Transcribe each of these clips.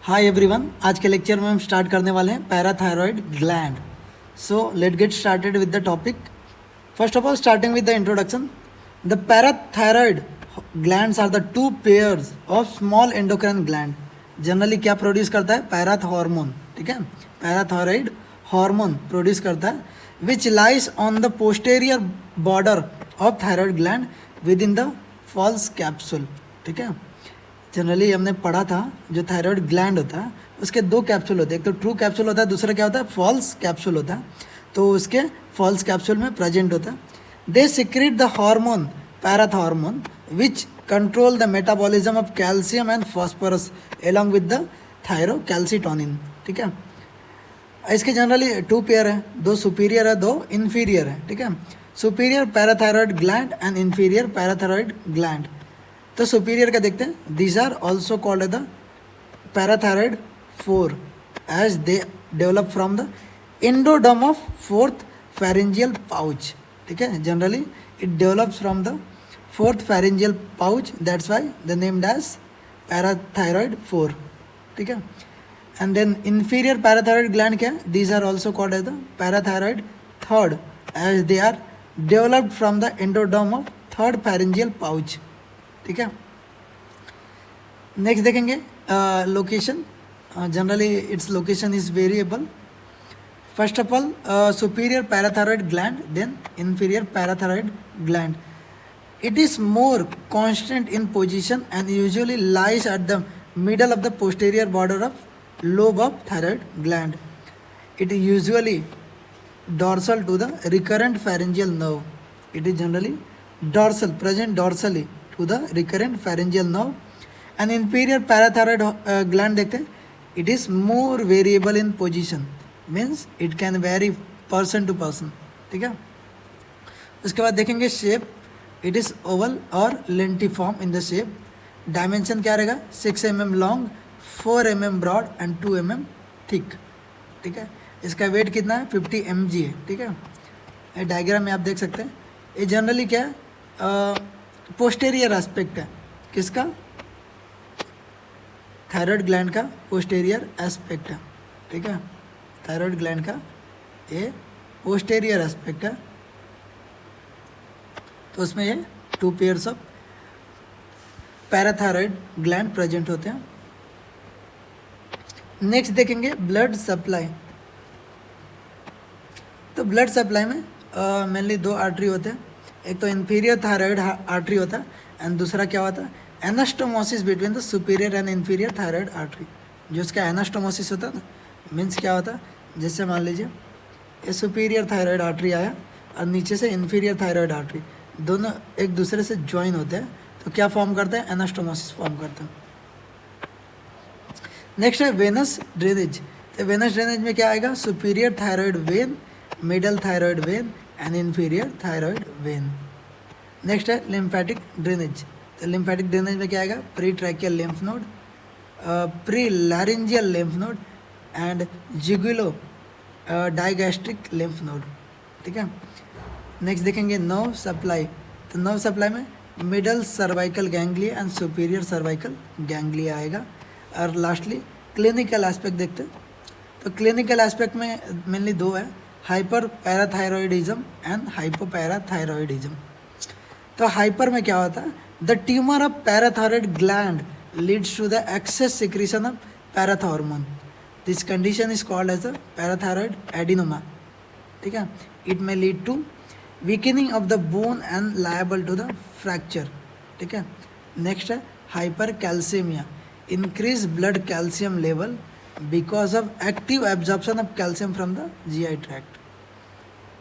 Hi everyone, आज के lecture में हम स्टार्ट करने वाले हैं parathyroid gland. So let get started with the topic. First of all, starting with the introduction. The parathyroid glands are the two pairs of small endocrine gland. Generally क्या produce करता है? Parathormone. ठीक है, parathyroid hormone produce करता है which lies on the posterior border of thyroid gland within the false capsule. ठीक है, generally हमने पढ़ा था जो थायराइड ग्लैंड होता है उसके दो कैप्सूल होते हैं. एक तो ट्रू कैप्सूल होता है, दूसरा क्या होता है? फॉल्स कैप्सूल होता है. तो उसके फॉल्स कैप्सूल में प्रेजेंट होता है. They secrete the hormone parathormone which control the metabolism of calcium and phosphorus along with the thyrocalcitonin. ठीक है, इसके जनरली टू पेयर है, दो सुपीरियर है, दो इन्फीरियर है. ठीक है, superior parathyroid gland and inferior parathyroid gland. तो सुपीरियर का देखते हैं. These are also called the parathyroid 4 as they develop from the endoderm of fourth pharyngeal pouch. ठीक है, generally it develops from the fourth pharyngeal pouch, that's why the named as parathyroid 4. ठीक है, and then inferior parathyroid gland क्या है? These are also called as the parathyroid 3rd as they are developed from the endoderm of third pharyngeal pouch. ठीक है, next देखेंगे location. Generally its location is variable. First of all, superior parathyroid gland, then inferior parathyroid gland. It is more constant in position and usually lies at the middle of the posterior border of lobe of thyroid gland. It is usually dorsal to the recurrent pharyngeal nerve. It is generally dorsal, present dorsally to the recurrent pharyngeal nerve. And inferior parathyroid gland देखते हैं. It is more variable in position, means it can vary person to person. ठीक है, उसके बाद देखेंगे shape. It is oval और lentiform in the shape. Dimension क्या रहेगा? 6 mm long, 4 mm broad and 2 mm thick. ठीक है, इसका वेट कितना है? 50 mg है. ठीक है, ये डायग्राम में आप देख सकते हैं. ये जनरली क्या है? पोस्टेरियर एस्पेक्ट है. किसका? थायराइड ग्लैंड का पोस्टेरियर एस्पेक्ट है. ठीक है, थायराइड ग्लैंड का ये पोस्टेरियर एस्पेक्ट है. तो उसमें ये 2 pairs of parathyroid gland present होते हैं. नेक्स्ट देखेंगे ब्लड सप्लाई. तो ब्लड सप्लाई में मेनली 2 आर्टरी होते हैं. एक तो इन्फीरियर थायराइड आर्टरी होता है एंड दूसरा क्या होता है? Anastomosis between the superior and inferior thyroid artery. जो इसका एनास्टोमोसिस होता है ना, मीन्स क्या होता है? जैसे मान लीजिए ये सुपीरियर थायराइड आर्टरी आया और नीचे से इन्फीरियर थायराइड आर्टरी, दोनों एक दूसरे से ज्वाइन होते हैं तो क्या फॉर्म करते हैं? एनास्टोमोसिस फॉर्म करते हैं. नेक्स्ट है वेनस ड्रेनेज. तो वेनस ड्रेनेज में क्या आएगा? Superior thyroid vein, middle thyroid vein and inferior thyroid vein. Next है लिम्फेटिक ड्रेनेज. तो लिम्फेटिक ड्रेनेज में क्या आएगा? Pretracheal lymph node, prelaryngeal lymph node and jugulodigastric lymph node. ठीक है, नेक्स्ट देखेंगे नर्व सप्लाई. तो nerve supply में middle cervical ganglia and superior cervical ganglia आएगा. और लास्टली क्लिनिकल एस्पेक्ट देखते हैं. तो क्लिनिकल एस्पेक्ट में मेनली 2 है, हाइपर पैराथायरॉयडिज्म एंड हाइपोपैराथायरॉयडिज्म. तो हाइपर में क्या होता है? The tumour of parathyroid gland leads to the excess secretion of parathormone. This condition is called as the parathyroid adenoma. ठीक है, it may lead to weakening of the bone and liable to the fracture. ठीक है, next है hypercalcaemia, increase blood calcium level because of active absorption of calcium from the GI tract.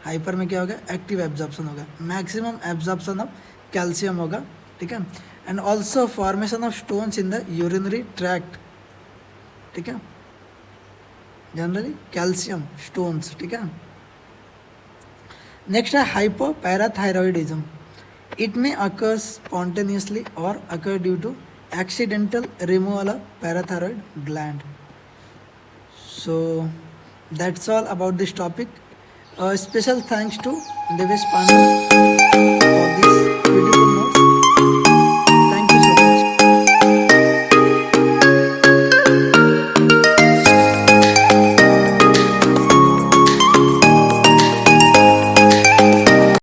Hyper में क्या होगा? Active absorption होगा, maximum absorption of calcium होगा. ठीक है, and also formation of stones in the urinary tract. ठीक है, generally calcium stones. ठीक है, नेक्स्ट है hypoparathyroidism. It may occur spontaneously or occur due to accidental removal of parathyroid gland. So that's all about this topic. Special thanks to Devesh Pandey